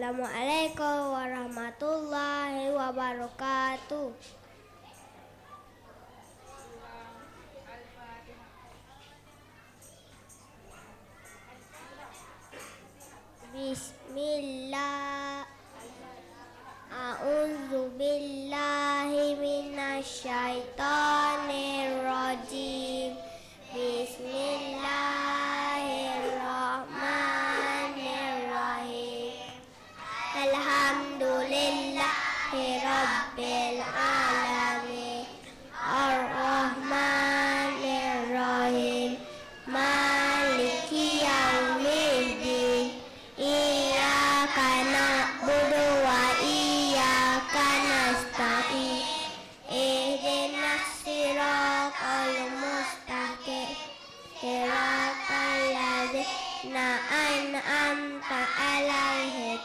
Assalamualaikum warahmatullahi wabarakatuh. Bismillah. A'udzu billahi minasyaitonir rajim. Bismillahirrahmanirrahim. Alhamdulillahi rabbil alamin. Ar-Rahmanir-Rahim. Maliki yaumiddin. Iyyaka na'budu wa iyyaka nasta'in. Ihdinas siratal mustaqim. Siratal ladzina an'amta 'alaihim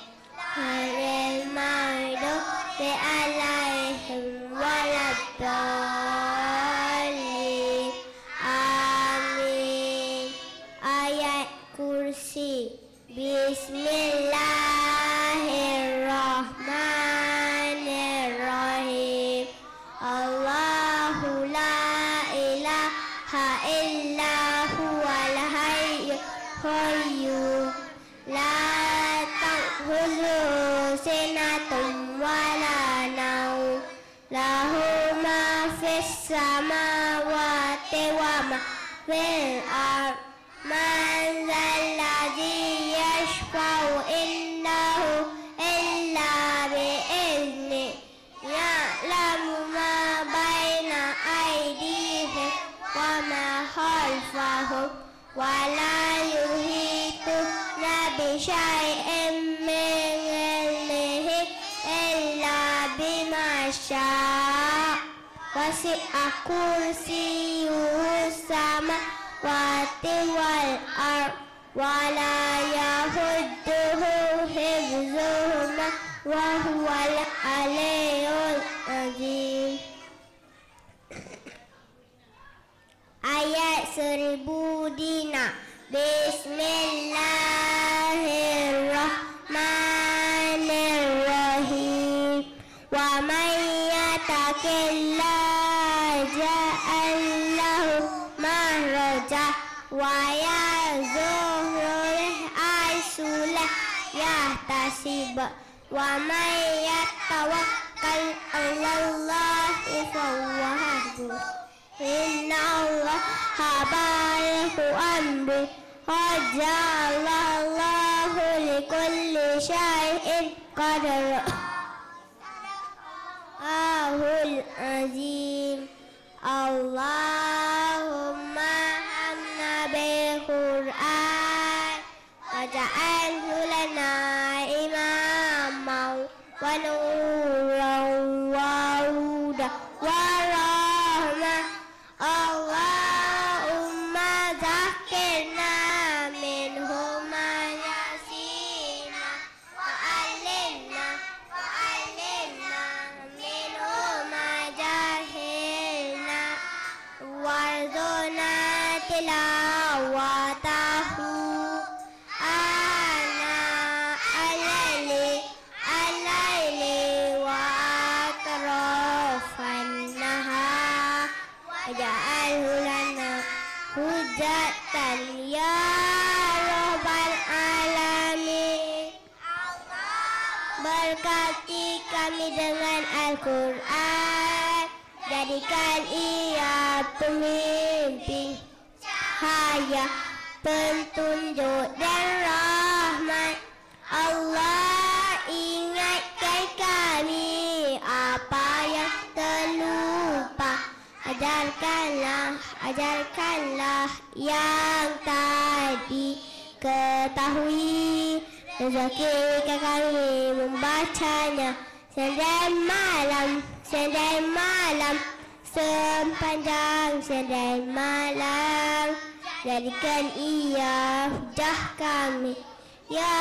ghairil maghdubi 'alaihim waladdallin. Amin. Ayat kursi. Bismillahirrahmanirrahim. Allahu la ilaha illa huwal hayyul qayyum. La ta'khudhuhu sinatun wa la nawm. Lahu ma fis samawati wa ma fil ardh. Man zalladzi yashfa'u indahu illa bi'izni. Ya'lamu ma baina aydihim wa ma khalfahum. Wa la yuhituna bi syai'in min ilmihi illa bima syaa'. Wasi'a kursiyyuhu samawati wal ardh wa la yahudduhu hifdhuhuma wa huwal aliyyul azim. Ayat 1000 dinar. Bismillahirrahmanirrahim. Wa man yattaqillaha ja'al lahu makhraja wa yarzuqhu haythu la yahtasib. Wa man yatawakkal 'alallahi fahuwa hasbuh. Inna Allaha balighu amri. Qad ja'alallahu likulli syai'in qadara. Ahul azim. Allahumma hamna bil Qur'an waj'alhu lana imaman wa nuran wa hudan wa rahmah. Allahumma zakkirna minhu ma nasina wa 'allimna minhu ma jahilna warzuqna tilawatahu ana al-laili wa atrafan nahar. Waj'alhu lana hujjatan ya rabbal alamin. Berkati kami dengan Al-Quran. Jadikan ia pemimpin cahaya, petunjuk dan rahmat. Allah ingatkan kami apa yang terlupa. Ajarkanlah yang tadi ketahui. Rezekikan kami membacanya sedang malam, sepanjang sedang malam. Jadikan ia hujah kami ya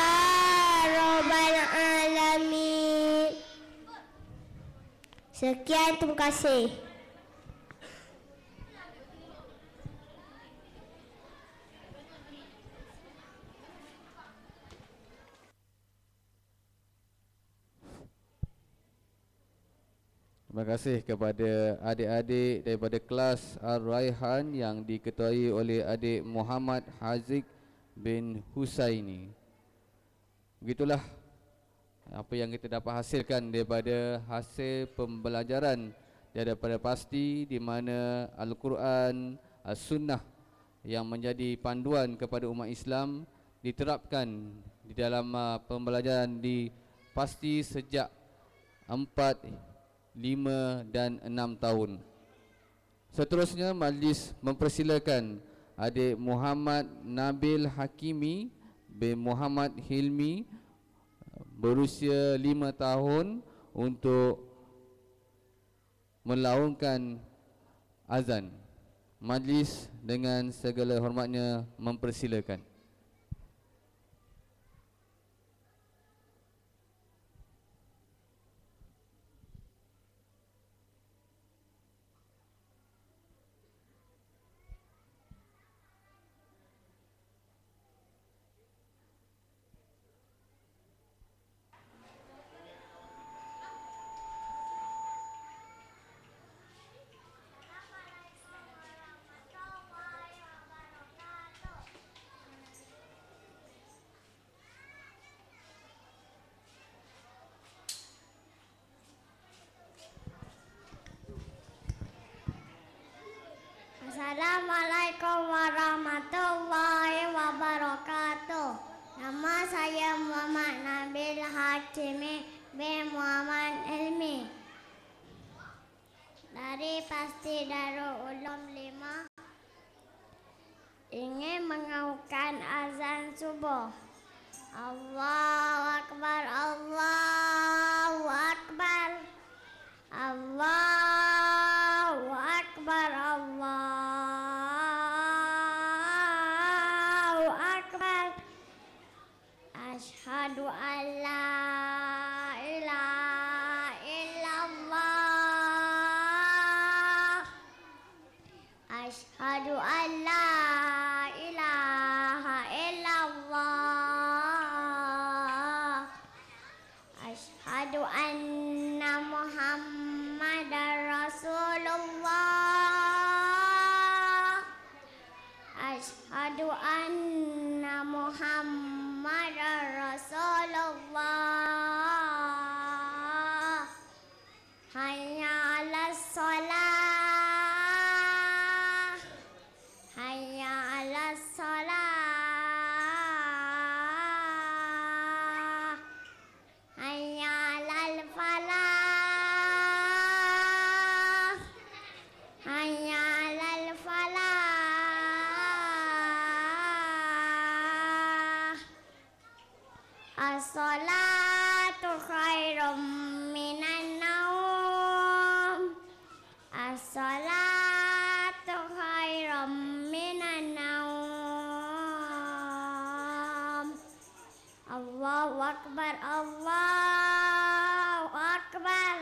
Rabbal Alamin. Sekian, terima kasih. Terima kasih kepada adik-adik daripada kelas Ar-Raihan yang diketuai oleh adik Muhammad Haziq bin Husaini. Begitulah apa yang kita dapat hasilkan daripada hasil pembelajaran daripada pasti di mana Al-Quran, As-Sunnah yang menjadi panduan kepada umat Islam diterapkan di dalam pembelajaran di pasti sejak 4, 5 dan 6 tahun. Seterusnya majlis mempersilakan adik Muhammad Nabil Hakimi bin Muhammad Hilmi berusia 5 tahun untuk melaungkan azan. Majlis dengan segala hormatnya mempersilakan. Assalamualaikum warahmatullahi wabarakatuh. Nama saya Muhammad Nabil Hakimi bin Muhammad Hilmi dari Pasti Darul Ulum 5 ingin mengaumkan azan subuh. Allahu Akbar, Allahu Akbar, Allahu Akbar, Allahu Akbar. Asyhadu an la ilaha illallah. Asyhadu an la ilaha illallah. Asyhadu anna Muhammadar Rasulullah. Asyhadu anna Muhammadar Rasulullah. Hayya 'alas shalah. Hayya 'alas shalah. Hayya 'alal falah. Hayya 'alal falah. As-salatu khairum minan naum. As-salatu khairum minan naum. Allahu Akbar, Allahu Akbar.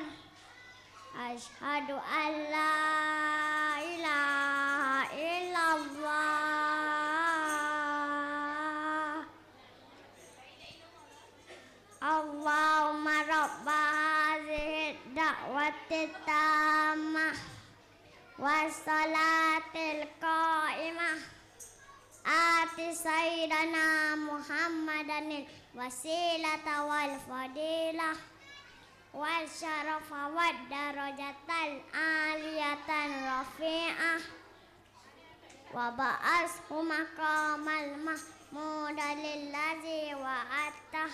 Asyhadu an la ilaha illallah. Allahumma rabba hadhihi da'wati tammah wassalatil qa'imah ati sayyidana Muhammadanil wasilata wal fadilah wal syarafa wad darajatal aliyatan rafi'ah wa ba'ashu maqamal mahmudalil ladzi wa'atah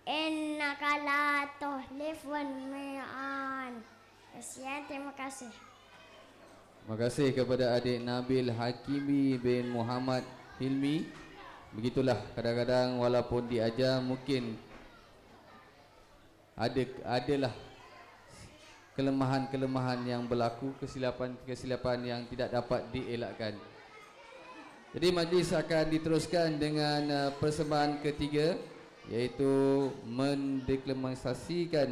innaka la tuhlifun mi'an. Sekian, terima kasih. Terima kasih kepada adik Nabil Hakimi bin Muhammad Hilmi. Begitulah, kadang-kadang walaupun diajar mungkin adalah kelemahan-kelemahan yang berlaku, kesilapan-kesilapan yang tidak dapat dielakkan. Jadi majlis akan diteruskan dengan persembahan ketiga, iaitu mendeklamasikan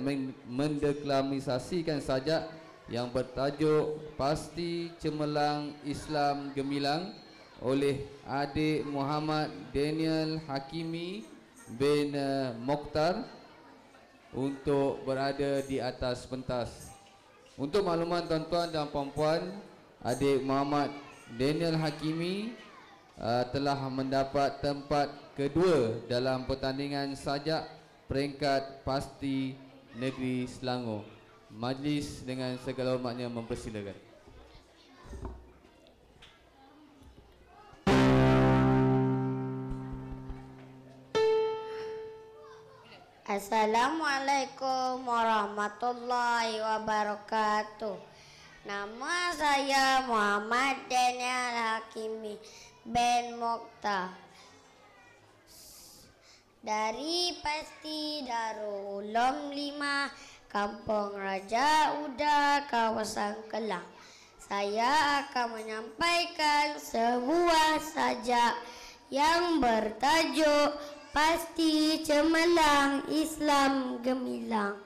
sajak yang bertajuk Pasti Cemerlang Islam Gemilang oleh adik Muhammad Daniel Hakimi bin Mokhtar untuk berada di atas pentas. Untuk makluman tuan-tuan dan puan-puan, adik Muhammad Daniel Hakimi telah mendapat tempat kedua dalam pertandingan sajak peringkat pasti Negeri Selangor. Majlis dengan segala hormatnya mempersilakan. Assalamualaikum warahmatullahi wabarakatuh. Nama saya Muhammad Daniel Hakimi bin Mokhtar dari Pasti Darul Ulum 5, Kampung Raja Uda, kawasan Kelang. Saya akan menyampaikan sebuah sajak yang bertajuk Pasti Cemerlang Islam Gemilang.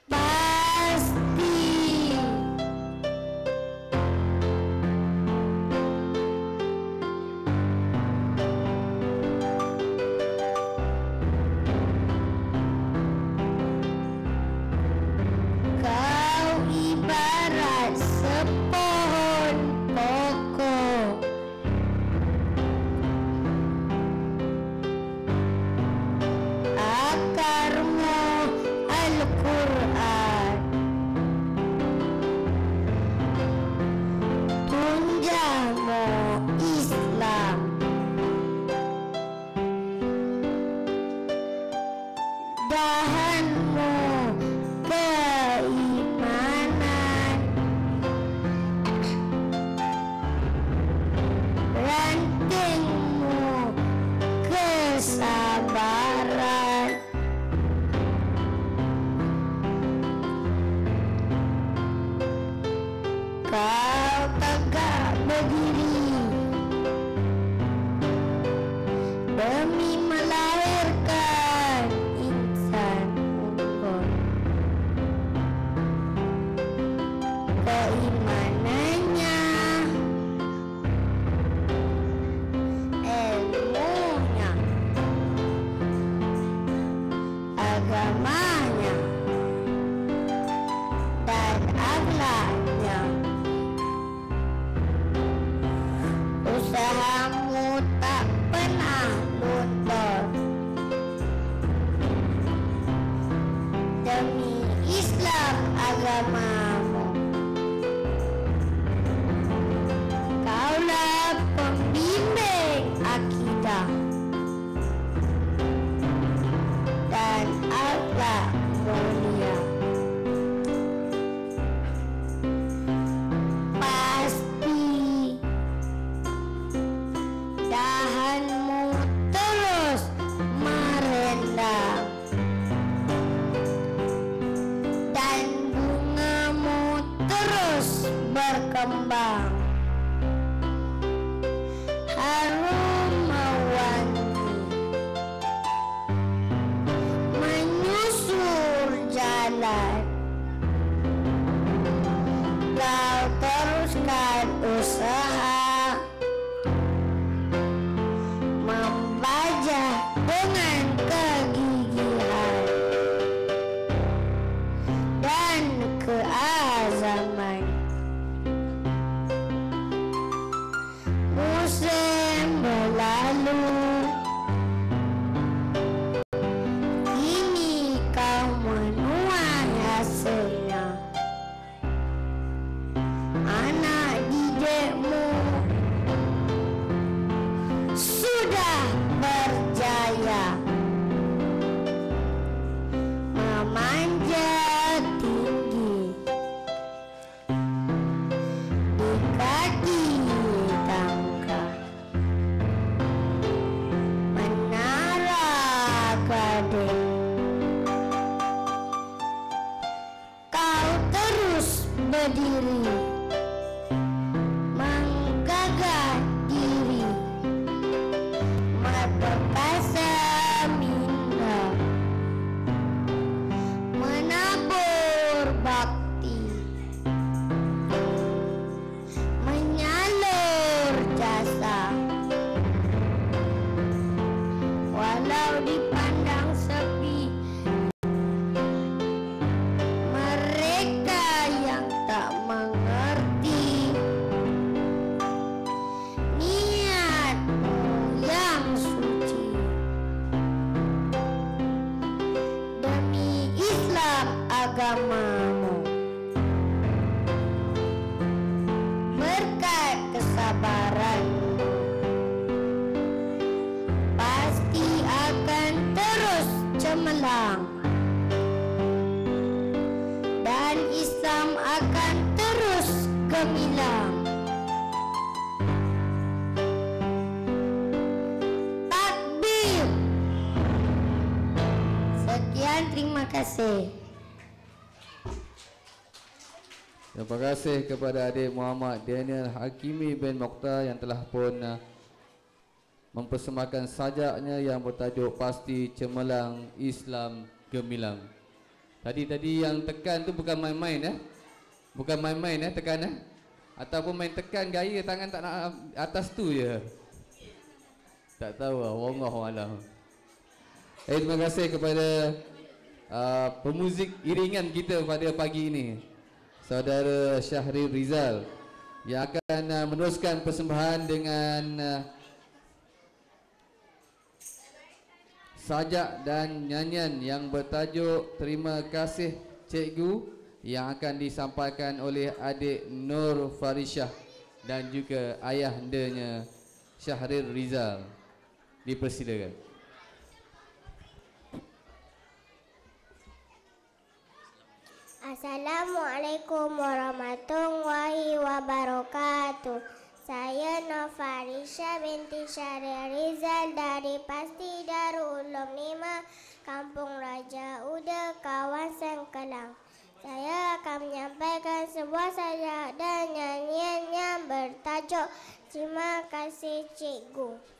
Pasti kau ibarat sepohon pokok, akarmu Al-Quran, tunjangmu Islam, dahanmu keimanan, rantingmu kesabaran, kau tegak berdiri demi melahirkan insan unggul. Keimanannya, ilmunya, agamanya, dan akhlaknya. Usahamu tak pernah luntur demi Islam agamamu. Kaulah pembimbing akidah dan akhlak mulia. Pasti dahanmu terus merendam dan bungamu terus berkembang, harum mewangi, menyusur jalan. Kau teruskan usaha membajak dengan kegigihan dan keazaman. Musim berlalu, kini kau menuai hasilnya. Anak didikmu sudah berjaya memanjat tinggi di kaki tangga. kesabaran. Pasti akan terus cemerlang, dan Islam akan terus gemilang. Takbir. Sekian, terima kasih. Terima kasih kepada adik Muhammad Daniel Hakimi bin Mokhtar yang telah pun mempersembahkan sajaknya yang bertajuk Pasti Cemerlang Islam Gemilang. Tadi yang tekan tu bukan main-main bukan main-main tekan ataupun main tekan gaya tangan tak nak atas tu je. Tak tahu wallahu alam. Terima kasih kepada pemuzik iringan kita pada pagi ini, Saudara Syahril Rizal, yang akan meneruskan persembahan dengan sajak dan nyanyian yang bertajuk Terima Kasih Cikgu, yang akan disampaikan oleh adik Nur Farisyah dan juga ayahandanya Syahril Rizal. Dipersilakan. Assalamualaikum warahmatullahi wabarakatuh. Saya Nofarisha binti Syahril Rizal dari Pasti Darul Ulum 5, Kampung Raja Uda, kawasan Kelang. Saya akan menyampaikan sebuah sajak dan nyanyian yang bertajuk Terima Kasih Cikgu.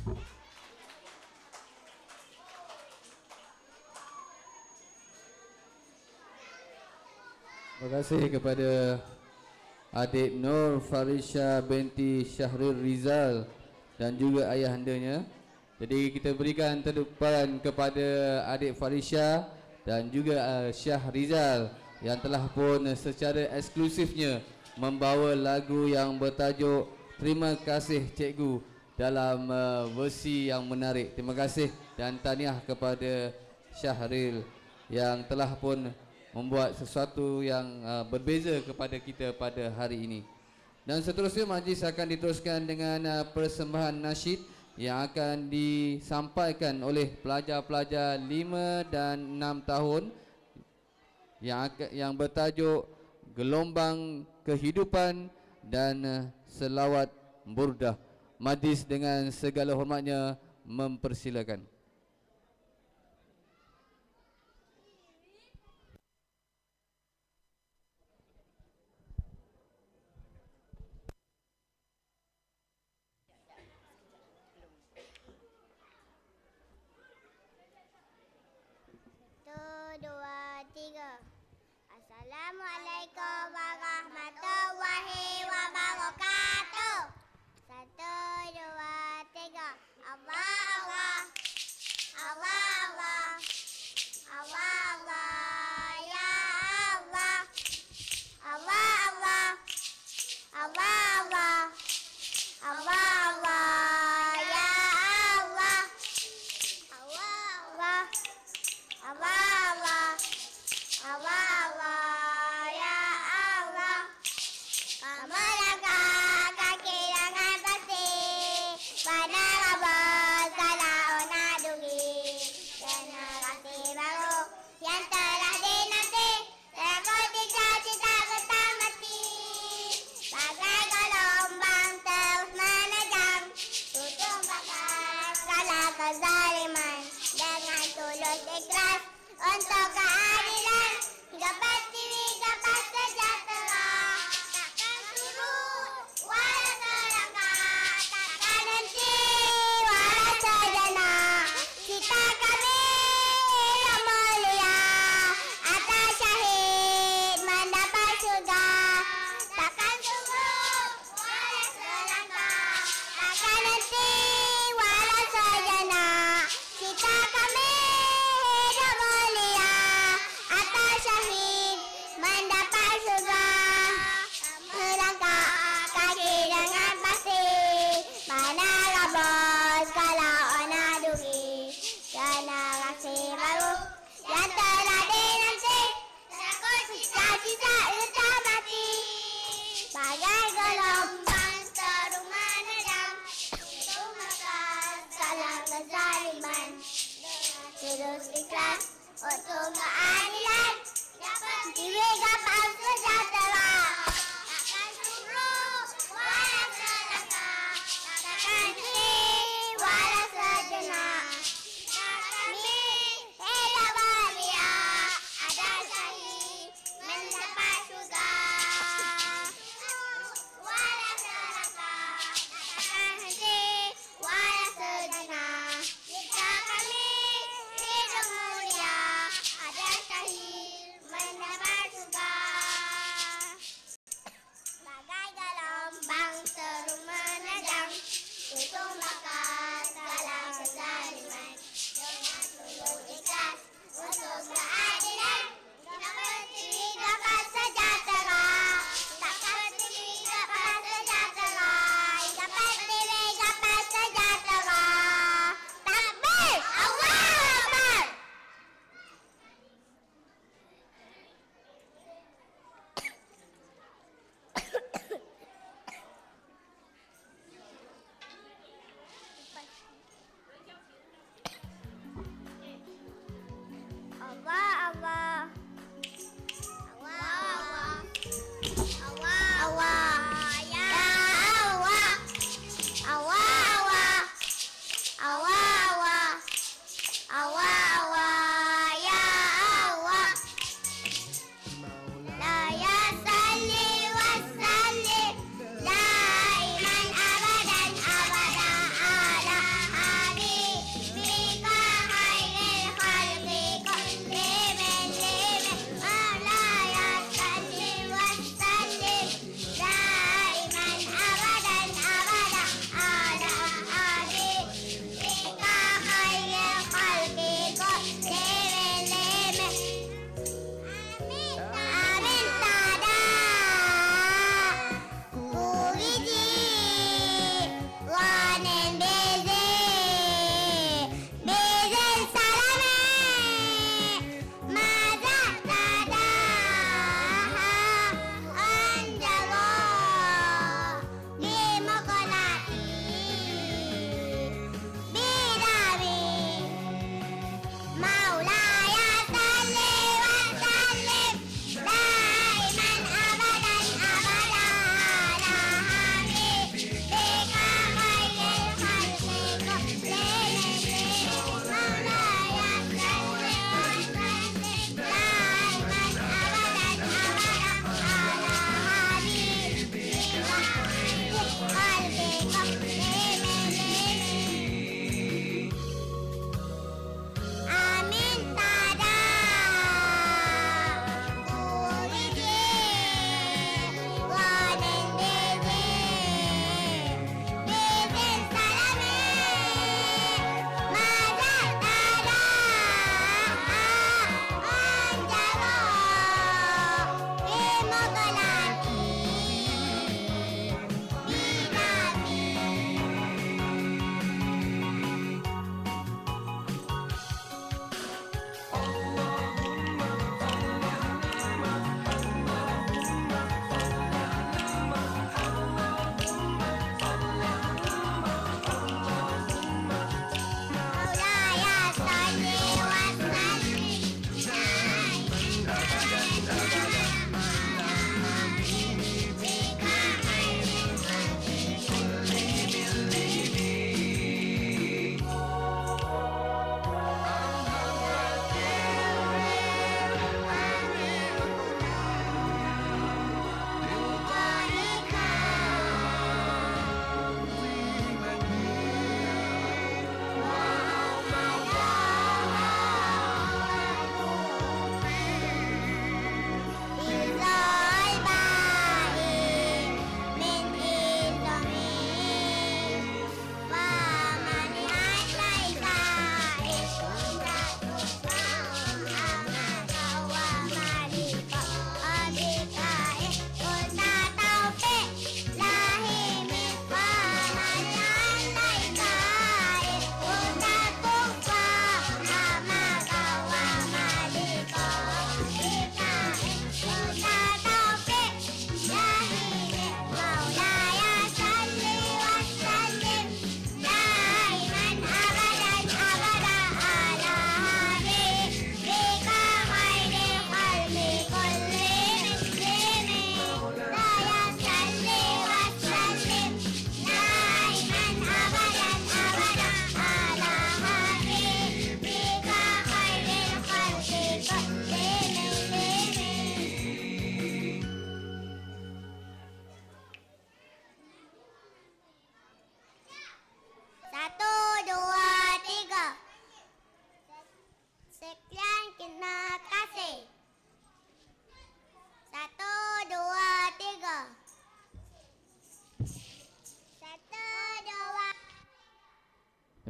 Terima kasih kepada adik Nur Farisha binti Syahril Rizal dan juga ayahandanya. Jadi kita berikan tepukan kepada adik Farisha dan juga Syah Rizal yang telah pun secara eksklusifnya membawa lagu yang bertajuk Terima Kasih Cikgu dalam versi yang menarik. Terima kasih dan tahniah kepada Syahril yang telah pun membuat sesuatu yang berbeza kepada kita pada hari ini. Dan seterusnya majlis akan diteruskan dengan persembahan nasyid yang akan disampaikan oleh pelajar-pelajar 5 dan 6 tahun yang bertajuk Gelombang Kehidupan dan Selawat Burdah. Majlis dengan segala hormatnya mempersilakan. Dua, tiga. Assalamualaikum warahmatullahi wabarakatuh. Satu, dua, tiga. Allah, Allah. Allah, Allah. Allah, Allah. Ya Allah. Allah, Allah. Allah, Allah. Allah, Allah. Ya Allah. Allah, Allah. Allah, Allah. Allah, Allah. Ya Allah. Kamu langkah kaki dengan pasti pada rabas kalau nak dugi. Generasi baru yang telah dinanti rekod cita-cita betah mati. Bagai gelombang terus menerjang tutup bakar segala kezaliman dengan tulus ikhlas untuk keadilan hingga pasti hingga pasti sejahtera. Takkan surut walau selangkah, takkan henti walau sejenak. Cita kami hidup mulia atas syahid mendapat surga. Takkan surut walau selangkah, takkan henti walau sejenak. Cita kami hidup mulia atas syahid mendapat surga. Melangkah kaki dengan pasti mana rabas kalau nak dugi. Generasi baru yang telah dinanti rekod cita-cita betah mati. Bagai gelombang terus menerjang tutup bakar segala kezaliman. Terus ikhlas untuk keadilan dapat digapai sejahtera. Takkan surut walau selangkah, takkan henti walau sejenak. Kami hidup bahagia ada syahid mendapat surga. Walau selangkah, takkan henti walau sejenak. Jika kami hidup mulia ada syahid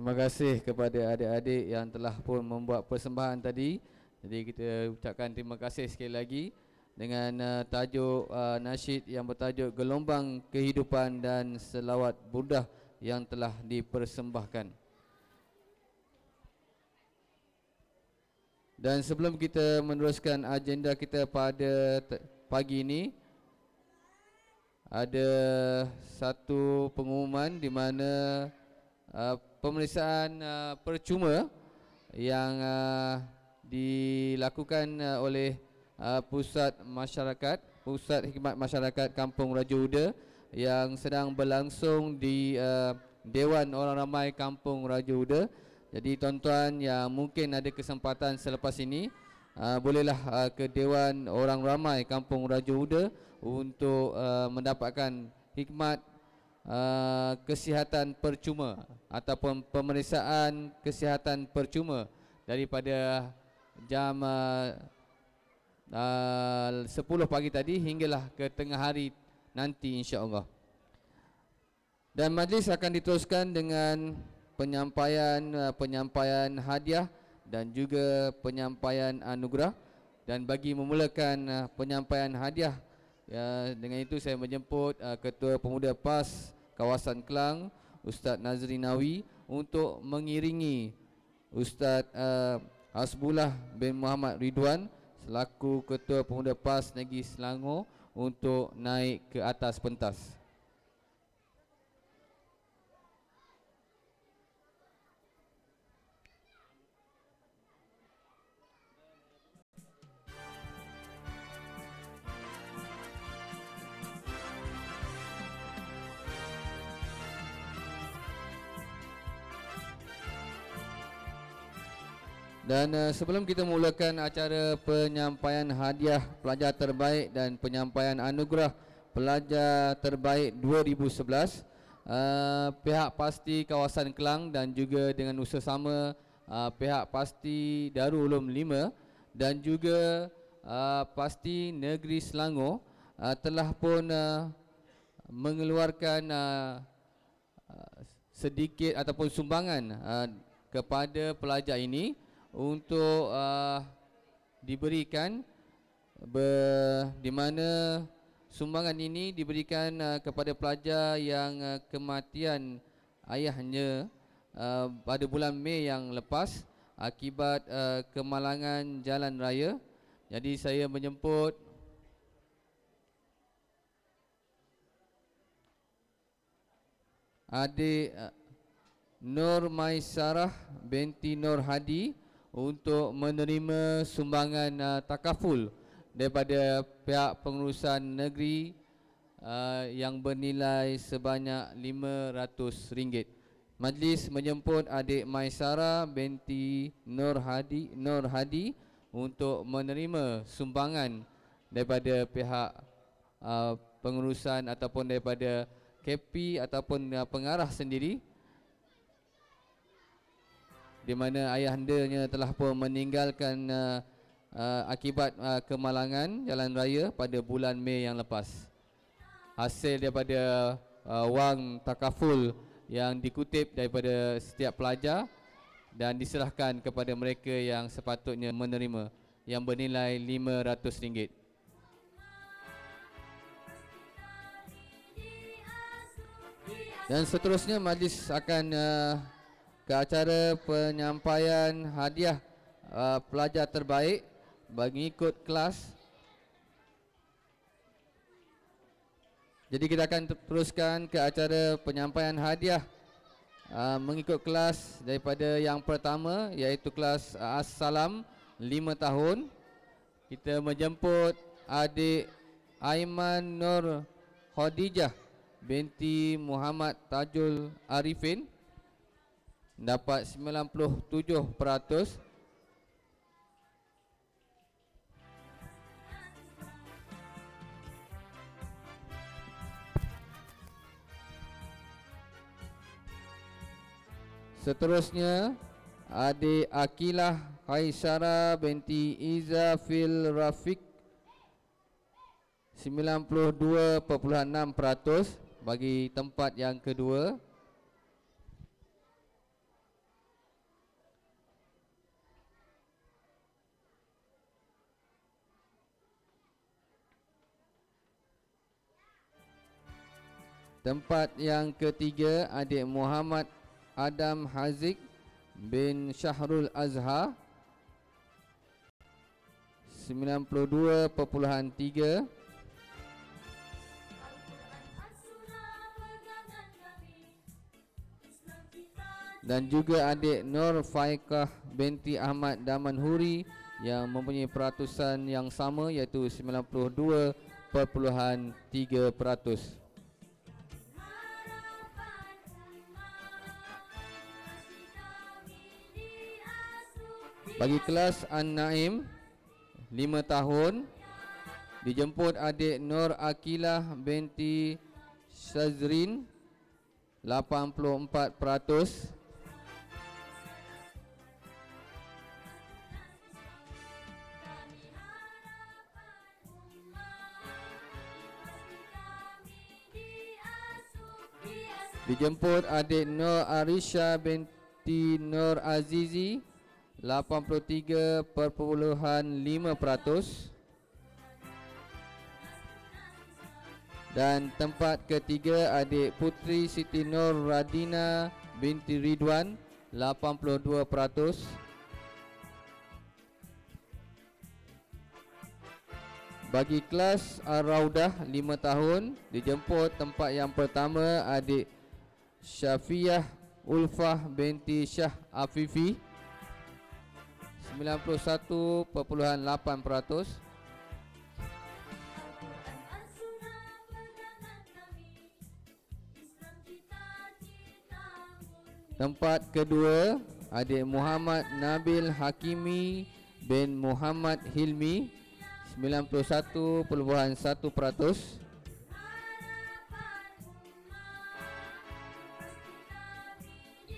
Terima kasih kepada adik-adik yang telah pun membuat persembahan tadi. Jadi kita ucapkan terima kasih sekali lagi dengan tajuk nasyid yang bertajuk Gelombang Kehidupan dan selawat burdah yang telah dipersembahkan. Dan sebelum kita meneruskan agenda kita pada pagi ini, ada satu pengumuman di mana pemeriksaan percuma yang dilakukan oleh Pusat Khidmat Masyarakat Kampung Raja Uda yang sedang berlangsung di Dewan Orang Ramai Kampung Raja Uda. Jadi tuan-tuan yang mungkin ada kesempatan selepas ini, bolehlah ke Dewan Orang Ramai Kampung Raja Uda untuk mendapatkan khidmat kesihatan percuma ataupun pemeriksaan kesihatan percuma daripada jam 10 pagi tadi hinggalah ke tengah hari nanti, insya-Allah. Dan majlis akan diteruskan dengan penyampaian hadiah dan juga penyampaian anugerah. Dan bagi memulakan penyampaian hadiah, dengan itu saya menjemput Ketua Pemuda PAS Kawasan Kelang, Ustaz Nazri Nawi, untuk mengiringi Ustaz Hasbullah bin Muhammad Ridwan selaku Ketua Pemuda PAS Negeri Selangor untuk naik ke atas pentas. Dan sebelum kita mulakan acara penyampaian hadiah pelajar terbaik dan penyampaian anugerah pelajar terbaik 2011, pihak Pasti Kawasan Kelang dan juga dengan usaha-sama pihak Pasti Darul Ulum 5 dan juga Pasti Negeri Selangor telah pun mengeluarkan sedikit ataupun sumbangan kepada pelajar ini untuk diberikan di mana sumbangan ini diberikan kepada pelajar yang kematian ayahnya pada bulan Mei yang lepas akibat kemalangan jalan raya. Jadi saya menjemput adik Nur Maisarah binti Nur Hadi untuk menerima sumbangan takaful daripada pihak pengurusan negeri yang bernilai sebanyak RM500. Majlis menjemput adik Maisarah binti Nur Hadi untuk menerima sumbangan daripada pihak pengurusan ataupun daripada KP ataupun pengarah sendiri, di mana ayahandanya telah pun meninggalkan akibat kemalangan jalan raya pada bulan Mei yang lepas. Hasil daripada wang takaful yang dikutip daripada setiap pelajar dan diserahkan kepada mereka yang sepatutnya menerima, yang bernilai RM500. Dan seterusnya majlis akan ke acara penyampaian hadiah pelajar terbaik mengikut kelas. Jadi kita akan teruskan ke acara penyampaian hadiah mengikut kelas daripada yang pertama, iaitu kelas As-Salam 5 tahun. Kita menjemput adik Aiman Nur Khadijah binti Muhammad Tajul Arifin, dapat 97%. Seterusnya adik Akilah Haisara binti Izafil Rafiq 92.6% bagi tempat yang kedua. Tempat yang ketiga adik Muhammad Adam Haziq bin Syahrul Azhar 92.3. Dan juga adik Nur Faikah binti Ahmad Damanhuri yang mempunyai peratusan yang sama iaitu 92.3%. Bagi kelas An-Naim 5 tahun dijemput adik Nur Akilah binti Syazrin 84%. Dijemput adik Nur Arisha binti Nur Azizi 83.5%. Dan tempat ketiga adik Putri Siti Nur Radina binti Ridwan 82%. Bagi kelas Ar-Raudah 5 tahun dijemput tempat yang pertama adik Syafiah Ulfah binti Syah Afifi 91.8%. Tempat kedua adik Muhammad Nabil Hakimi bin Muhammad Hilmi 91.1%.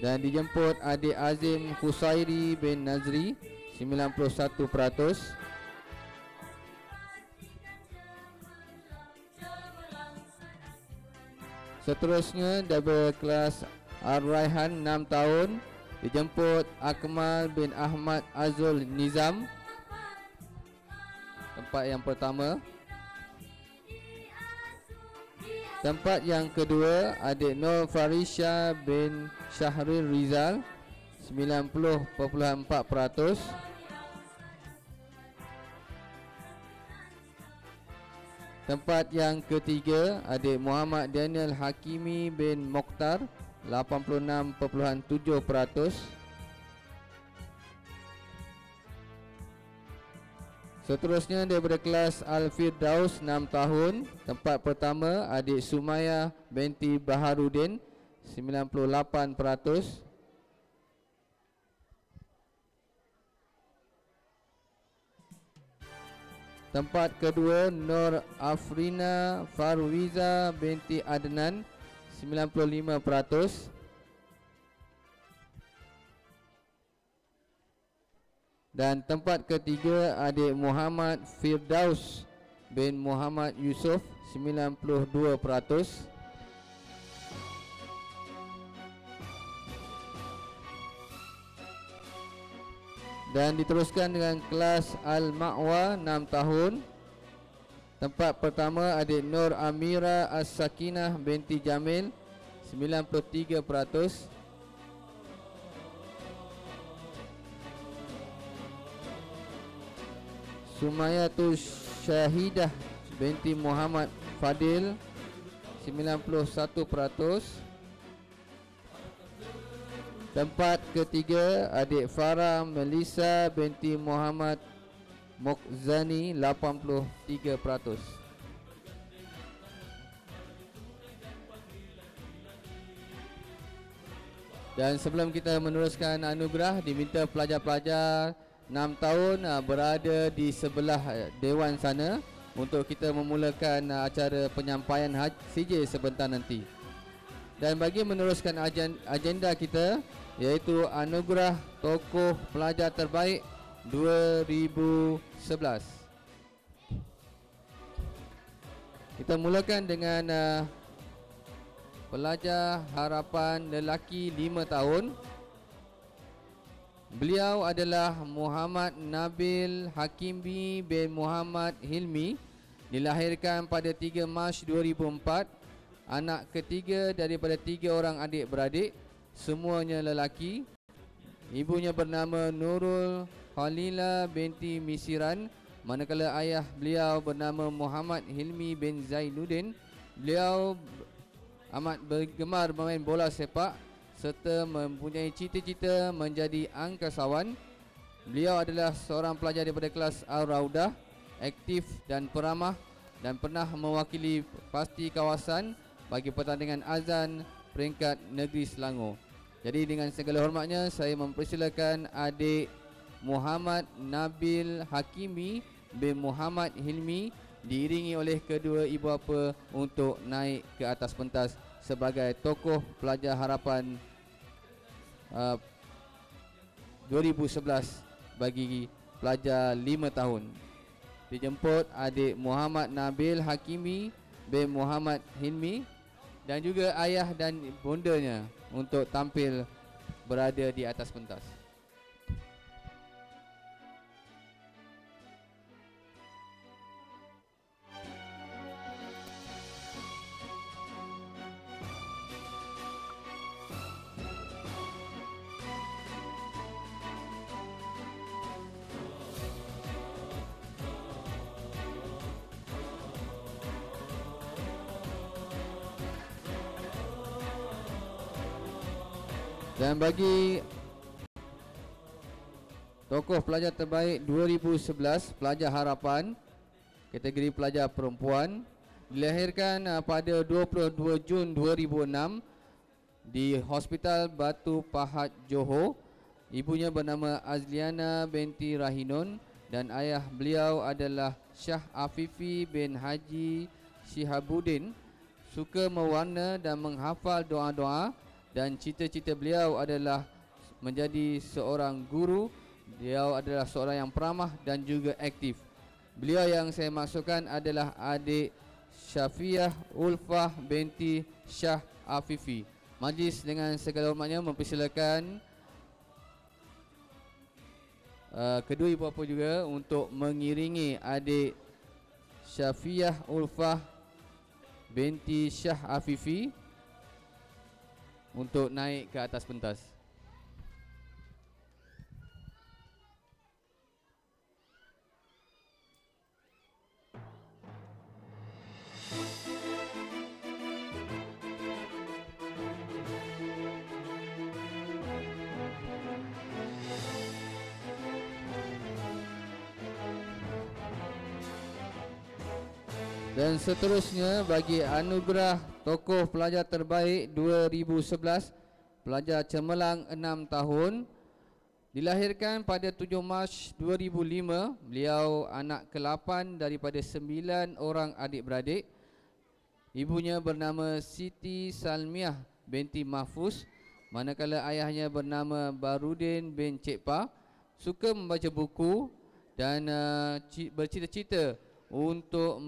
Dan dijemput adik Azim Husairi bin Nazri 91%. Seterusnya daripada kelas Ar-Raihan 6 tahun dijemput Akmal bin Ahmad Azul Nizam, tempat yang pertama. Tempat yang kedua adik Nur Farisha bin Syahril Rizal 90.4%. Tempat yang ketiga adik Muhammad Daniel Hakimi bin Mokhtar 86.7%. Seterusnya daripada kelas Al-Firdaus 6 tahun. Tempat pertama adik Sumaya binti Baharudin 98%. Tempat kedua Nur Afrina Farwiza binti Adnan 95%. Dan tempat ketiga adik Muhammad Firdaus bin Muhammad Yusuf 92%. Dan diteruskan dengan kelas Al-Ma'wa 6 tahun. Tempat pertama adik Nur Amira As-Sakinah binti Jamil 93%. Sumayatul Syahidah binti Muhammad Fadil 91%. Tempat ketiga adik Farah Melissa binti Muhammad Mokzani 83%. Dan sebelum kita meneruskan anugerah, diminta pelajar-pelajar 6 tahun berada di sebelah dewan sana untuk kita memulakan acara penyampaian CJ sebentar nanti. Dan bagi meneruskan agenda kita, iaitu anugerah tokoh pelajar terbaik 2011. Kita mulakan dengan pelajar harapan lelaki 5 tahun. Beliau adalah Muhammad Nabil Hakimi bin Muhammad Hilmi, dilahirkan pada 3 Mac 2004. anak ketiga daripada 3 orang adik-beradik, semuanya lelaki. Ibunya bernama Nurul Khalila binti Misiran, manakala ayah beliau bernama Muhammad Hilmi bin Zainuddin. Beliau amat bergemar bermain bola sepak serta mempunyai cita-cita menjadi angkasawan. Beliau adalah seorang pelajar daripada kelas Al-Raudah, aktif dan peramah dan pernah mewakili pasti kawasan bagi pertandingan azan peringkat negeri Selangor. Jadi dengan segala hormatnya saya mempersilakan adik Muhammad Nabil Hakimi bin Muhammad Hilmi diiringi oleh kedua ibu bapa untuk naik ke atas pentas sebagai tokoh pelajar harapan 2011 bagi pelajar 5 tahun. Dijemput adik Muhammad Nabil Hakimi bin Muhammad Hilmi dan juga ayah dan bundanya untuk tampil berada di atas pentas. Dan bagi tokoh pelajar terbaik 2011 pelajar harapan kategori pelajar perempuan, dilahirkan pada 22 Jun 2006 di Hospital Batu Pahat Johor. Ibunya bernama Azliana binti Rahinun dan ayah beliau adalah Syah Afifi bin Haji Shihabuddin. Suka mewarna dan menghafal doa-doa dan cita-cita beliau adalah menjadi seorang guru. Beliau adalah seorang yang peramah dan juga aktif. Beliau yang saya maksudkan adalah adik Syafiah Ulfah binti Syah Afifi. Majlis dengan segala hormatnya mempersilakan kedua ibu bapa juga untuk mengiringi adik Syafiah Ulfah binti Syah Afifi untuk naik ke atas pentas. Dan seterusnya bagi anugerah tokoh pelajar terbaik 2011 pelajar cemerlang 6 tahun, dilahirkan pada 7 Mac 2005. Beliau anak ke-8 daripada 9 orang adik-beradik. Ibunya bernama Siti Salmiah binti Mahfuz, manakala ayahnya bernama Barudin bin Cekpa. Suka membaca buku dan bercita-cita untuk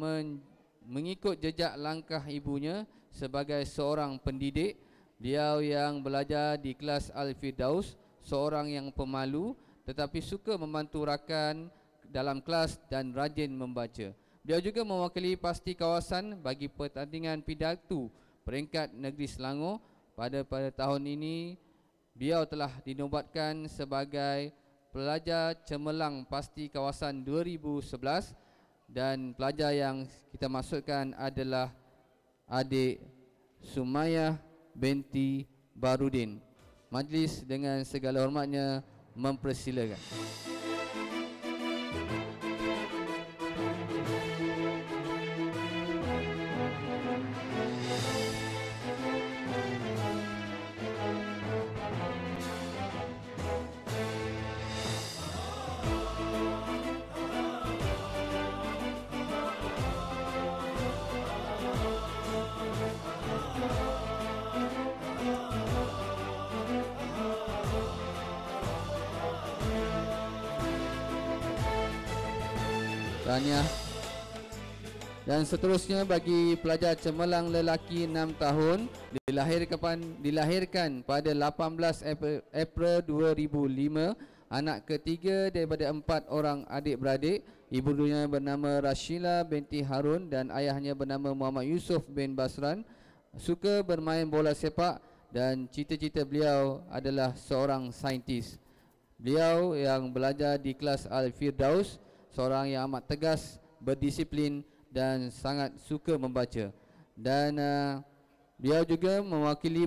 mengikut jejak langkah ibunya sebagai seorang pendidik. Beliau yang belajar di kelas Al-Firdaus, seorang yang pemalu tetapi suka membantu rakan dalam kelas dan rajin membaca. Beliau juga mewakili pasti kawasan bagi pertandingan pidato peringkat negeri Selangor. Pada tahun ini beliau telah dinobatkan sebagai pelajar cemerlang pasti kawasan 2011 dan pelajar yang kita maksudkan adalah adik Sumayah binti Barudin. Majlis dengan segala hormatnya mempersilakan. Tahniah. Dan seterusnya bagi pelajar cemerlang lelaki 6 tahun, dilahirkan pada 18 April 2005, anak ketiga daripada 4 orang adik-beradik. Ibunya bernama Rashila binti Harun dan ayahnya bernama Muhammad Yusuf bin Basran. suka bermain bola sepak dan cita-cita beliau adalah seorang saintis. Beliau yang belajar di kelas Al-Firdaus, seorang yang amat tegas, berdisiplin dan sangat suka membaca. Dan beliau juga mewakili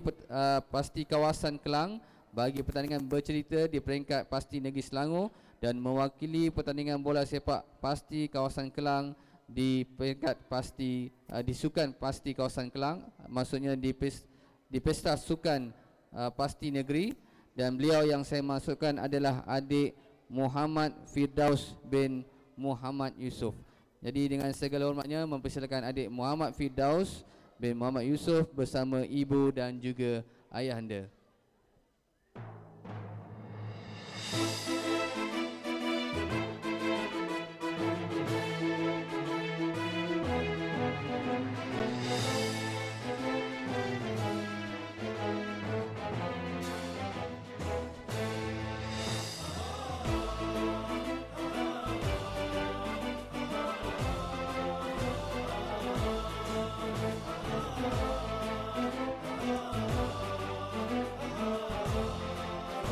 pasti kawasan Kelang bagi pertandingan bercerita di peringkat pasti Negeri Selangor dan mewakili pertandingan bola sepak pasti kawasan Kelang di peringkat pasti di sukan pasti kawasan Kelang, maksudnya di pesta sukan pasti negeri. Dan beliau yang saya maksudkan adalah adik Muhammad Firdaus bin Muhammad Yusof. Jadi dengan segala hormatnya mempersilakan adik Muhammad Firdaus bin Muhammad Yusof bersama ibu dan juga ayahanda.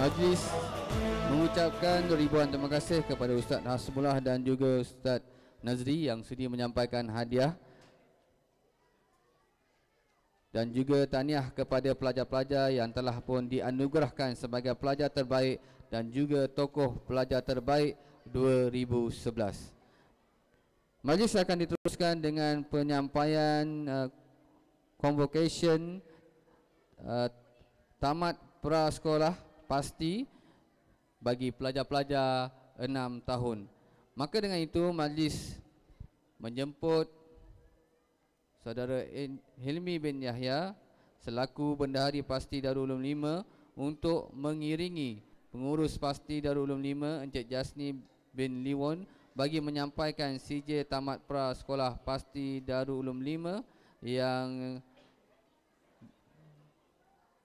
Majlis mengucapkan ribuan terima kasih kepada Ustaz Hasbullah dan juga Ustaz Nazri yang sudi menyampaikan hadiah, dan juga tahniah kepada pelajar-pelajar yang telah pun dianugerahkan sebagai pelajar terbaik dan juga tokoh pelajar terbaik 2011. Majlis akan diteruskan dengan penyampaian convocation tamat prasekolah pasti bagi pelajar-pelajar 6 tahun. Maka dengan itu majlis menjemput Saudara Hilmi bin Yahya selaku Bendahari Pasti Darul Ulum 5 untuk mengiringi pengurus Pasti Darul Ulum 5 Encik Jasni bin Liwon bagi menyampaikan CJ tamat prasekolah Pasti Darul Ulum 5 yang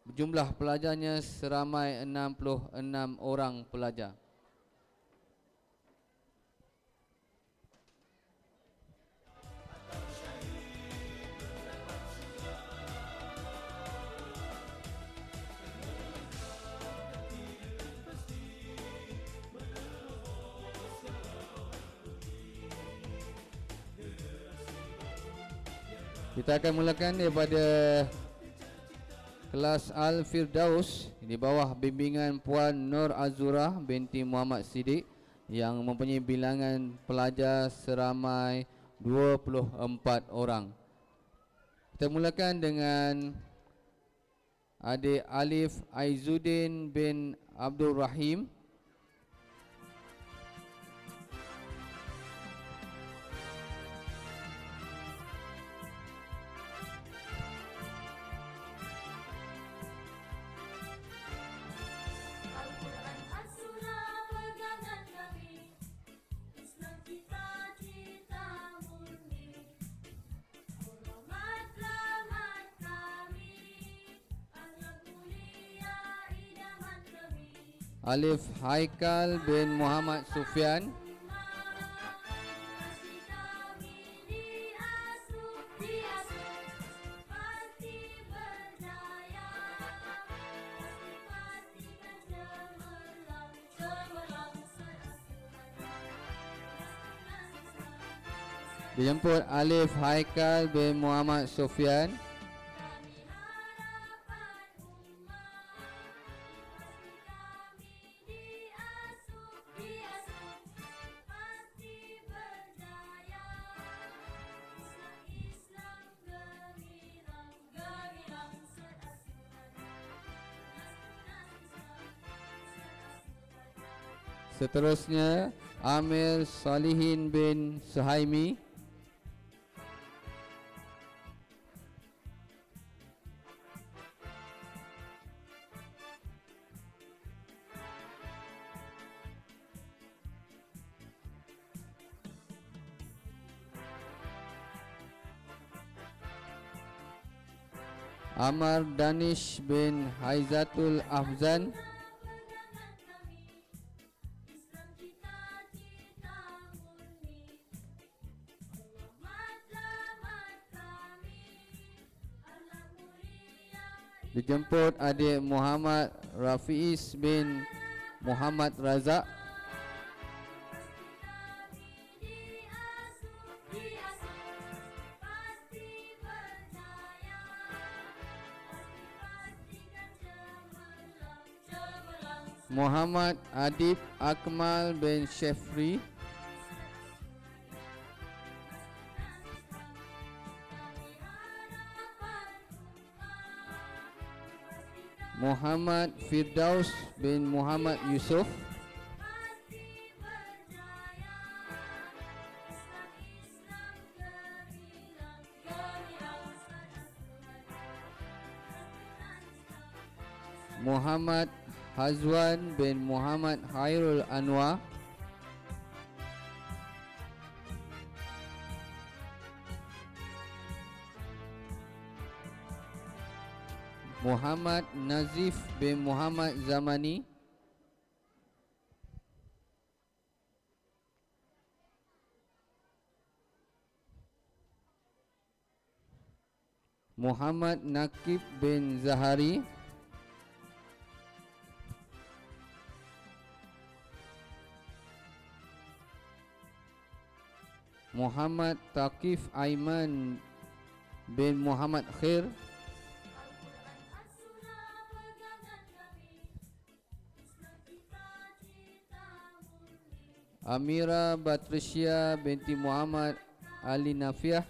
jumlah pelajarnya seramai 66 orang pelajar. Kita akan mulakan daripada kelas Al-Firdaus di bawah bimbingan Puan Nur Azura binti Muhammad Siddiq yang mempunyai bilangan pelajar seramai 24 orang. Kita mulakan dengan adik Alif Aizuddin bin Abdul Rahim. Alif Haikal bin Muhammad Sufyan. Dijemput Alif Haikal bin Muhammad Sufyan. Seterusnya Amir Salihin bin Suhaimi. Amar Danish bin Haizatul Afzan. Dijemput adik Muhammad Rafiis bin Muhammad Razak. Muhammad Adib Akmal bin Syefri. Muhammad Firdaus bin Muhammad Yusuf. Muhammad Hazwan bin Muhammad Khairul Anwar. Muhammad Nazif bin Muhammad Zamani. Muhammad Nakib bin Zahari. Muhammad Taqif Aiman bin Muhammad Khair. Amira Batrisya binti Muhammad Ali Nafiah.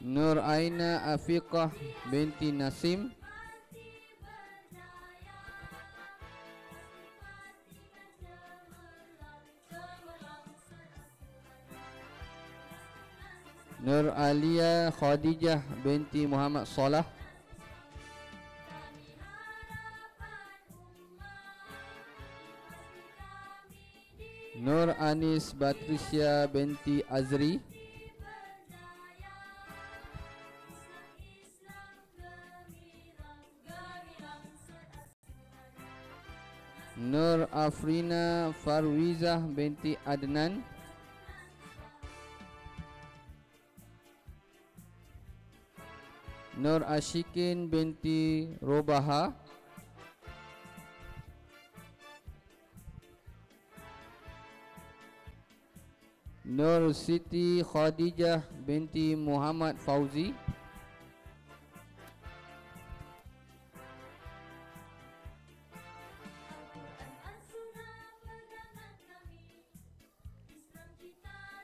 Nur Aina Afiqah binti Nasim. Nur Alia Khadijah binti Muhammad Salah. Nur Anis Batrisya binti Azri. Nur Afrina Farwizah binti Adnan. Nur Ashikin binti Robaha. Nur Siti Khadijah binti Muhammad Fauzi.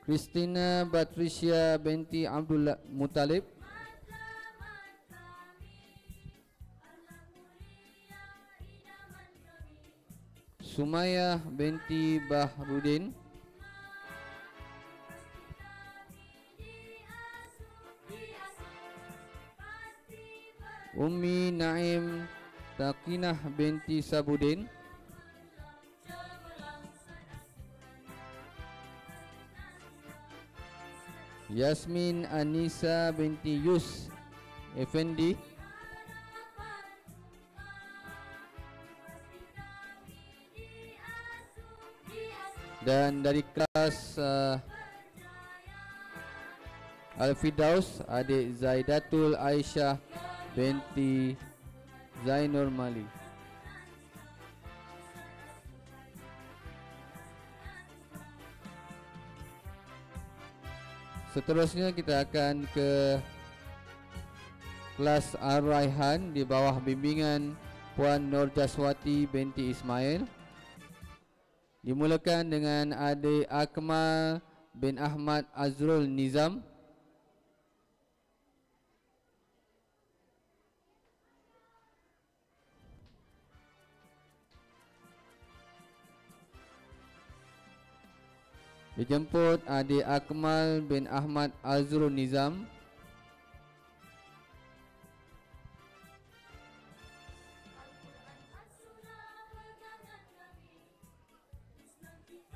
Christina Batrisya binti Abdul Muttalib. Sumayyah binti Bahrudin. Ummi Naim Takinah binti Sabudin. Yasmin Anisa binti Yus Effendi. Dan dari kelas Al-Fidaus, adik Zaidatul Aisyah binti Zainur Mali. Seterusnya kita akan ke kelas Ar-Raihan di bawah bimbingan Puan Nur Jaswati binti Ismail. Dimulakan dengan adik Akmal bin Ahmad Azrul Nizam. Dijemput adik Akmal bin Ahmad Azrul Nizam.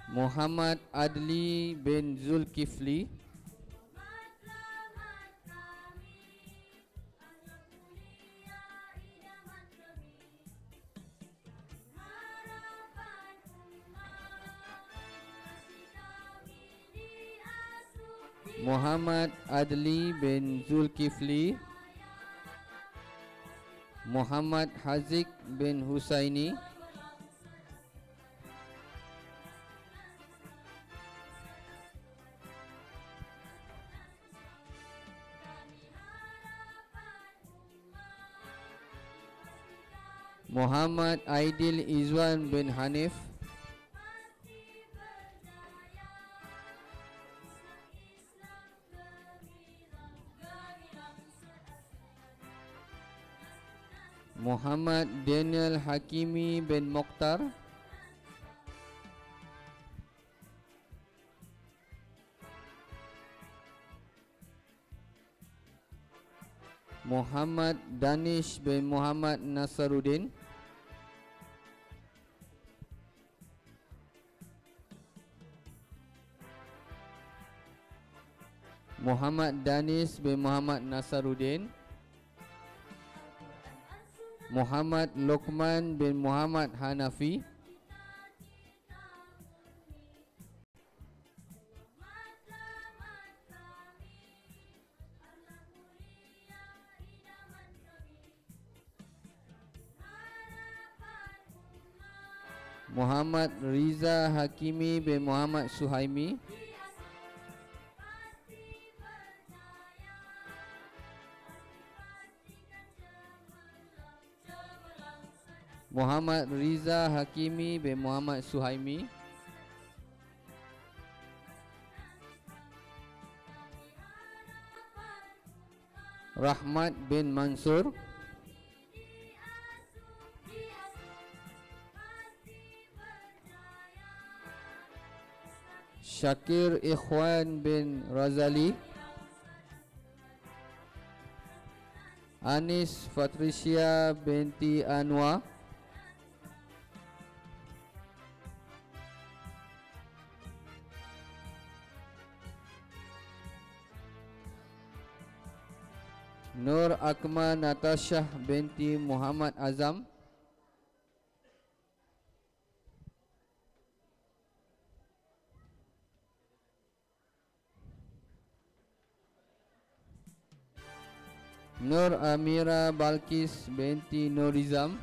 Muhammad Adli bin Zulkifli. Muhammad Adli bin Zulkifli, Muhammad Haziq bin Husaini, Muhammad Aidil Izwan bin Hanif, Muhammad Daniel Hakimi bin Mokhtar, Muhammad Danish bin Muhammad Nasaruddin, Muhammad Danish bin Muhammad Nasaruddin, Muhammad Lokman bin Muhammad Hanafi, Muhammad Riza Hakimi bin Muhammad Suhaimi, Muhammad Riza Hakimi bin Muhammad Suhaimi, Rahmat bin Mansur, Syakir Ikhwan bin Razali, Anis Patricia binti Anwar, Nur Akmal Natasha binti Muhammad Azam, Nur Amira Balkis binti Nurizam,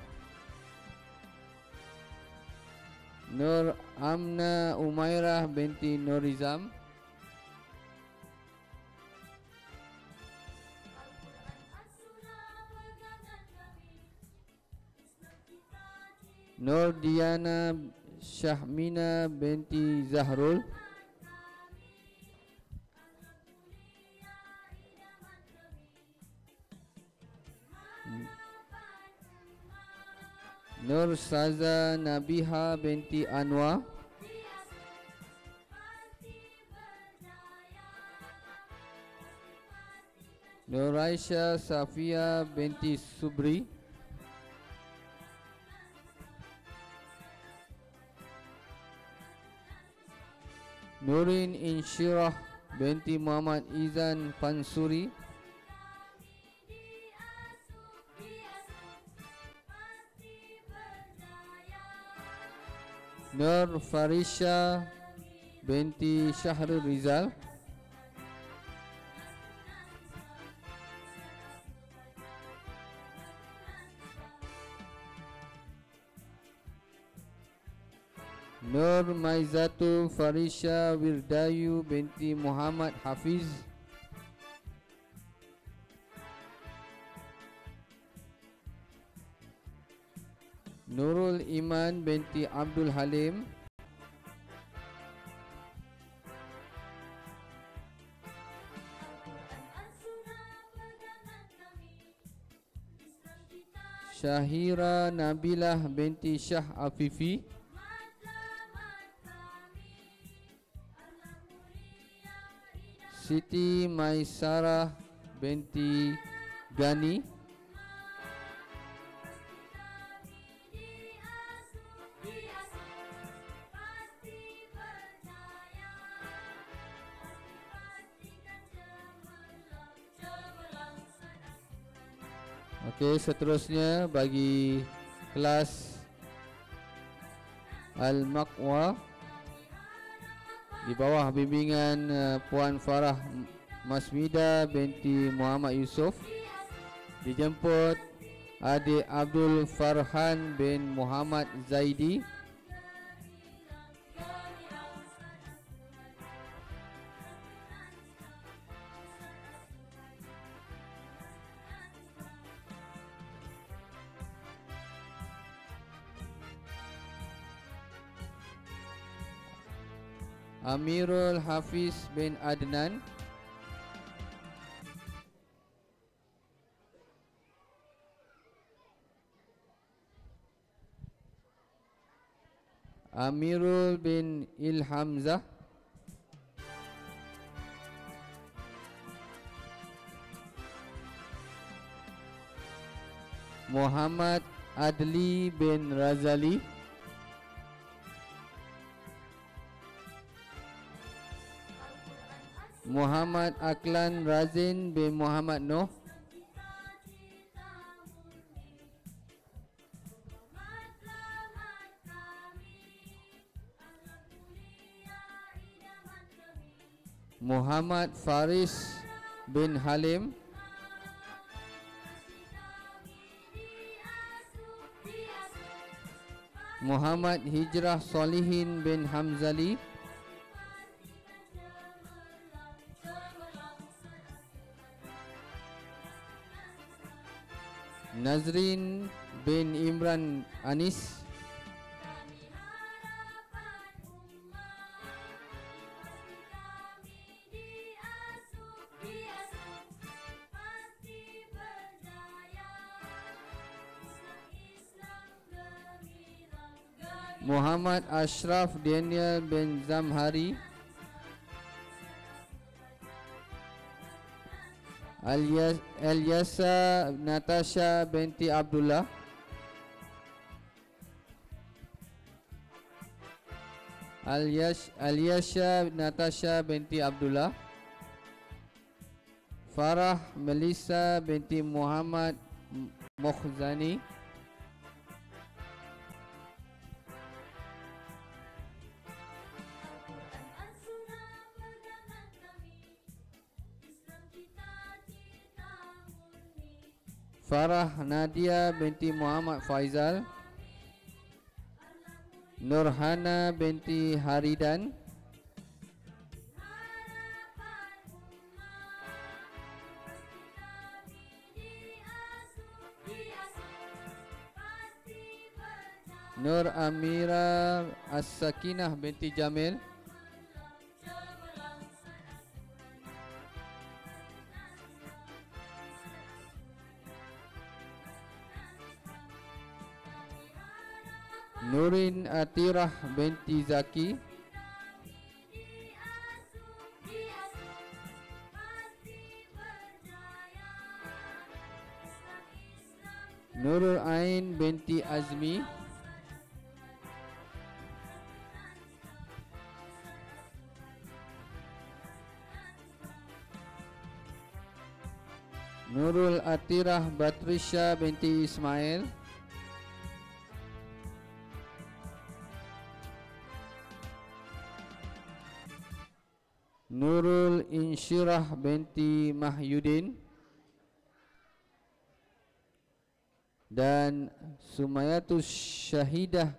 Nur Amna Umairah binti Nurizam, Nur Diana Syahmina binti Zahrul, Nur Saza Nabiha binti Anwar, Nur Aisyah Safia binti Subri, Nurin Insyirah binti Muhammad Izan Pansuri, Nur Farisha binti Syahrul Rizal, Nur Maizatu Farisha Wirdayu binti Muhammad Hafiz, Nurul Iman binti Abdul Halim, Syahira Nabilah binti Syah Afifi, Siti Maisarah binti Gani, Okey, seterusnya bagi kelas Al-Maqwa di bawah bimbingan Puan Farah Masmida binti Muhammad Yusof, dijemput adik Abdul Farhan bin Muhammad Zaidi, Amirul Hafiz bin Adnan, Amirul bin Ilhamzah, Muhammad Adli bin Razali, Muhammad Aklan Razin bin Muhammad Noh, Muhammad Faris bin Halim, Muhammad Hijrah Solihin bin Hamzali, Nazrin bin Imran Anis, Muhammad Ashraf Daniel bin Zamhari, Alyasa Natasha binti Abdullah, Alyasha Natasha binti Abdullah, Farah Melissa binti Muhammad Mukhzani, Farah Nadia binti Muhammad Faizal, Nurhana binti Haridan, Nur Amira As-Sakinah binti Jamil, Nurin Atirah binti Zaki, Nurul Ain binti Azmi, Nurul Atirah Batrisha binti Ismail, Nurul Insyirah binti Mahyudin, dan Sumayatus Syahidah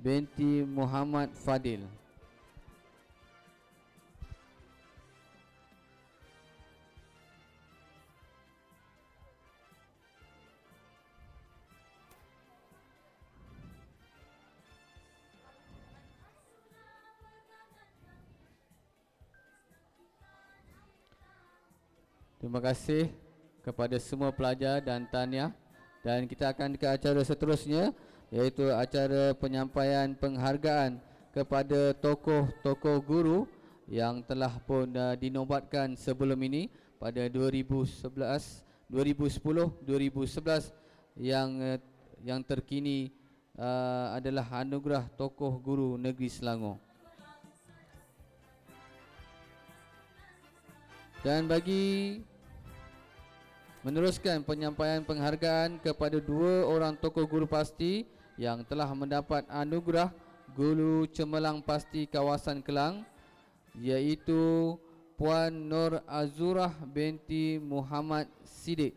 binti Muhammad Fadil. Terima kasih kepada semua pelajar dan tahniah, dan kita akan ke acara seterusnya, iaitu acara penyampaian penghargaan kepada tokoh-tokoh guru yang telah pun dinobatkan sebelum ini pada 2010, 2011 yang terkini adalah anugerah tokoh guru negeri Selangor. Dan bagi meneruskan penyampaian penghargaan kepada dua orang tokoh guru pasti yang telah mendapat anugerah Guru Cemerlang Pasti Kawasan Kelang, iaitu Puan Nur Azurah binti Muhammad Siddiq.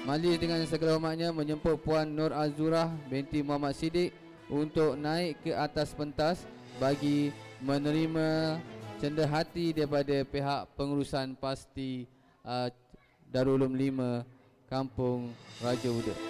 Majlis dengan segala hormatnya menjemput Puan Nur Azurah binti Muhammad Siddiq untuk naik ke atas pentas bagi menerima cenderahati daripada pihak pengurusan pasti Darul Ulum 5 Kampung Raja Udang.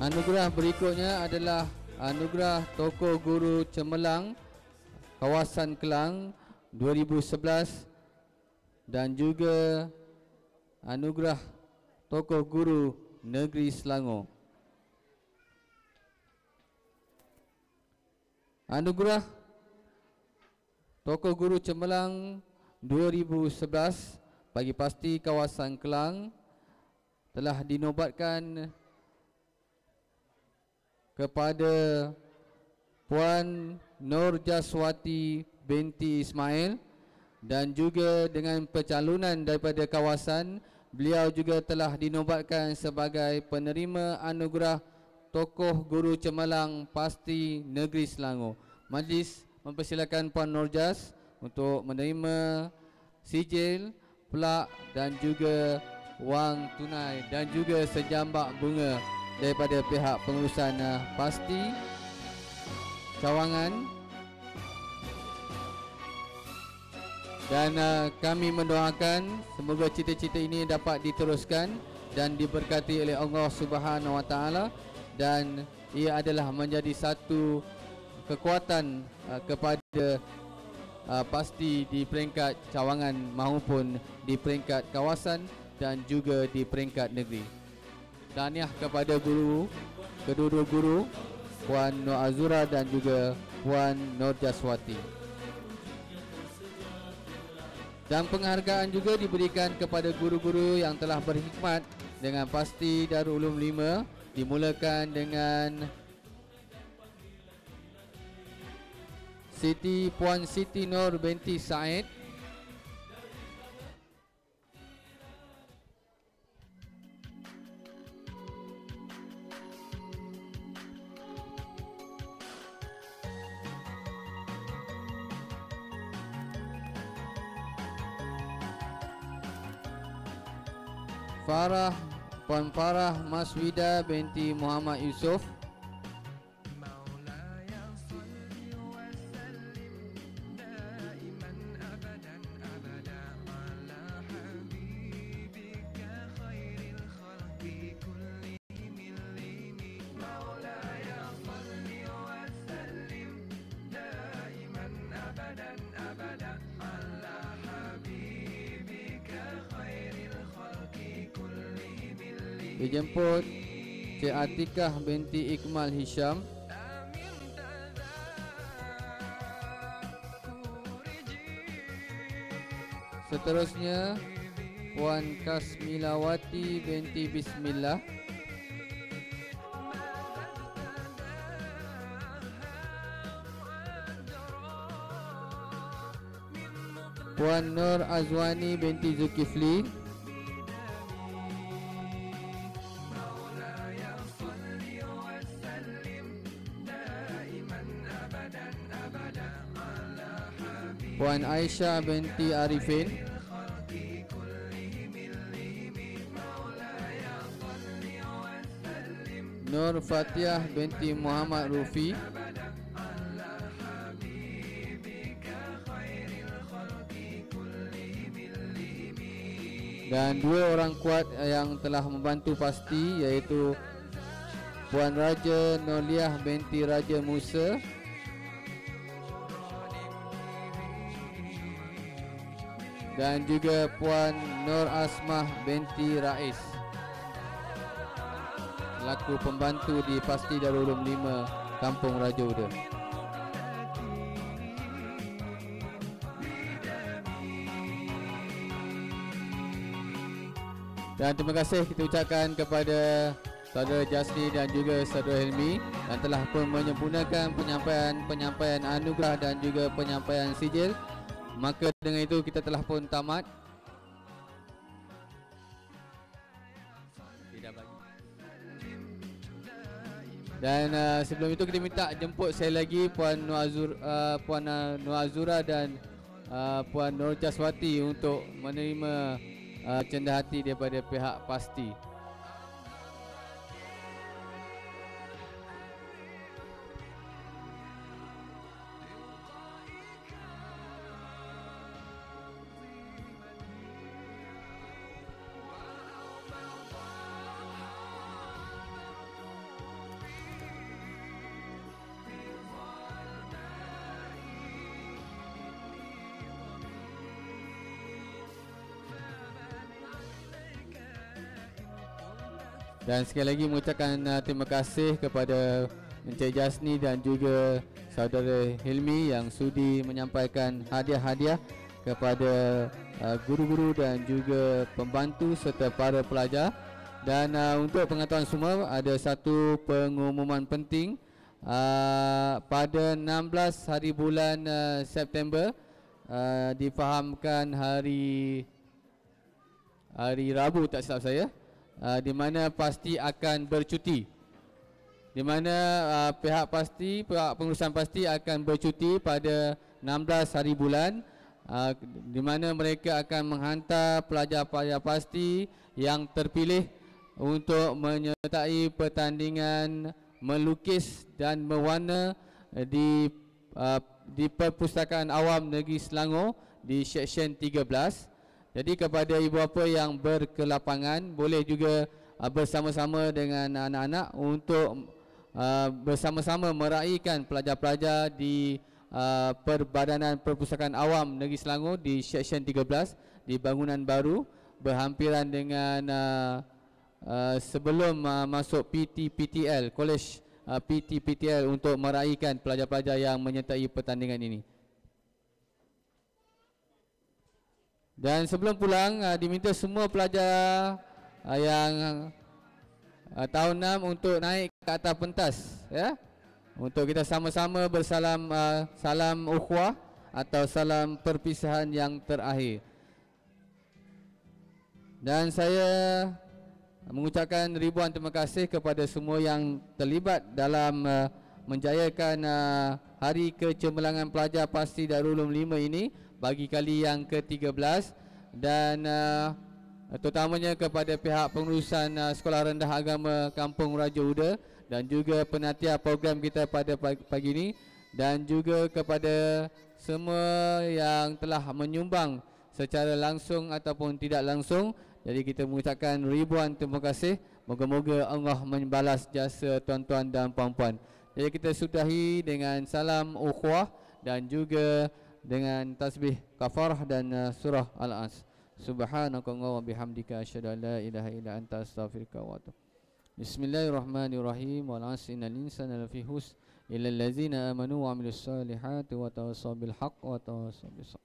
Anugerah berikutnya adalah Anugerah Tokoh Guru Cemerlang Kawasan Kelang 2011 dan juga Anugerah Tokoh Guru Negeri Selangor. Anugerah Tokoh Guru Cemerlang 2011 bagi pasti Kawasan Kelang telah dinobatkan kepada Puan Nur Jaswati binti Ismail, dan juga dengan pencalonan daripada kawasan, beliau juga telah dinobatkan sebagai penerima anugerah Tokoh Guru Cemerlang Pasti Negeri Selangor. Majlis mempersilakan Puan Nur Jas untuk menerima sijil, plak dan juga wang tunai dan juga sejambak bunga daripada pihak pengurusan pasti cawangan. Dan kami mendoakan semoga cita-cita ini dapat diteruskan dan diberkati oleh Allah Subhanahu Wa Taala, dan ia adalah menjadi satu kekuatan kepada pasti di peringkat cawangan maupun di peringkat kawasan dan juga di peringkat negeri. Tahniah kepada guru, kedua-dua guru, Puan Nur Azura dan juga Puan Nur Jaswati. Dan penghargaan juga diberikan kepada guru-guru yang telah berkhidmat dengan pasti Darul Ulum 5, dimulakan dengan Puan Siti Nur binti Said, Puan Farah Maswida binti Muhammad Yusof, dijemput Cik Atikah binti Ikmal Hisham, seterusnya Puan Kasmilawati binti Bismillah, Puan Nur Azwani binti Zulkifli, Puan Aisyah binti Arifin, Nur Fatihah binti Muhammad Rufi, Dan 2 orang kuat yang telah membantu pasti, iaitu Puan Raja Noliah binti Raja Musa dan juga Puan Nur Asmah binti Rais selaku pembantu di Pasti Darul Ulum 5 Kampung Raja Uda. Dan terima kasih kita ucapkan kepada Saudara Jasni dan juga Saudara Helmi yang telah pun menyempurnakan penyampaian anugerah dan juga penyampaian sijil. Maka dengan itu kita telah pun tamat. Dan sebelum itu kita minta jemput saya lagi Puan Nur Azura dan Puan Nur Jaswati untuk menerima cendah hati daripada pihak Pasti. Dan sekali lagi mengucapkan terima kasih kepada Encik Jasni dan juga Saudara Hilmi yang sudi menyampaikan hadiah-hadiah kepada guru-guru dan juga pembantu serta para pelajar. Dan untuk pengetahuan semua, ada satu pengumuman penting. Pada 16 hari bulan September, difahamkan hari Rabu tak silap saya, di mana Pasti akan bercuti, di mana pihak pengurusan Pasti akan bercuti pada 16 hari bulan, di mana mereka akan menghantar pelajar-pelajar Pasti yang terpilih untuk menyertai pertandingan melukis dan mewarna di Perpustakaan Awam Negeri Selangor di Seksyen 13. Jadi kepada ibu bapa yang berkelapangan, boleh juga bersama-sama dengan anak-anak untuk bersama-sama meraihkan pelajar-pelajar di Perbadanan Perpustakaan Awam Negeri Selangor di Seksyen 13 di bangunan baru berhampiran dengan sebelum masuk PT-PTL, Kolej PT-PTL untuk meraihkan pelajar-pelajar yang menyertai pertandingan ini. Dan sebelum pulang, diminta semua pelajar yang tahun 6 untuk naik ke atas pentas, ya, untuk kita sama-sama bersalam, salam ukhuwah atau salam perpisahan yang terakhir. Dan saya mengucapkan ribuan terima kasih kepada semua yang terlibat dalam menjayakan Hari Kecemerlangan Pelajar Pasti Darul Ulum 5 ini bagi kali yang ke-13, dan terutamanya kepada pihak pengurusan Sekolah Rendah Agama Kampung Raja Uda dan juga penantian program kita pada pagi ini, dan juga kepada semua yang telah menyumbang secara langsung ataupun tidak langsung. Jadi kita mengucapkan ribuan terima kasih. Moga-moga Allah membalas jasa tuan-tuan dan puan-puan. Jadi kita sudahi dengan salam ukhuwah dan juga dengan tasbih kafarah dan surah Al-As. Subhanakallah wa bihamdika asyhadu an la ilaha illa anta astaghfiruka wa atubu. Bismillahirrahmanirrahim. Wal 'asri innal insana lafi khusr illa allazina amanu wa 'amilus solihati wa tawassaw bil haqq wa tawassaw bis sabr.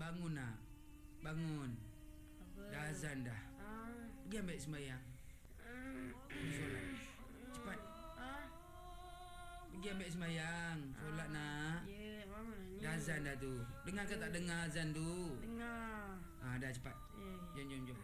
bangun nak. Bangun. Apa? Dah azan dah. Pergi ambil sembahyang. Pergi solat. Cepat. Pergi ambil sembahyang. Solat nak. Ya, bangun ni. Dah azan dah tu. Dengar ke tak dengar azan tu? Dengar. Dah cepat. Ya. Jom.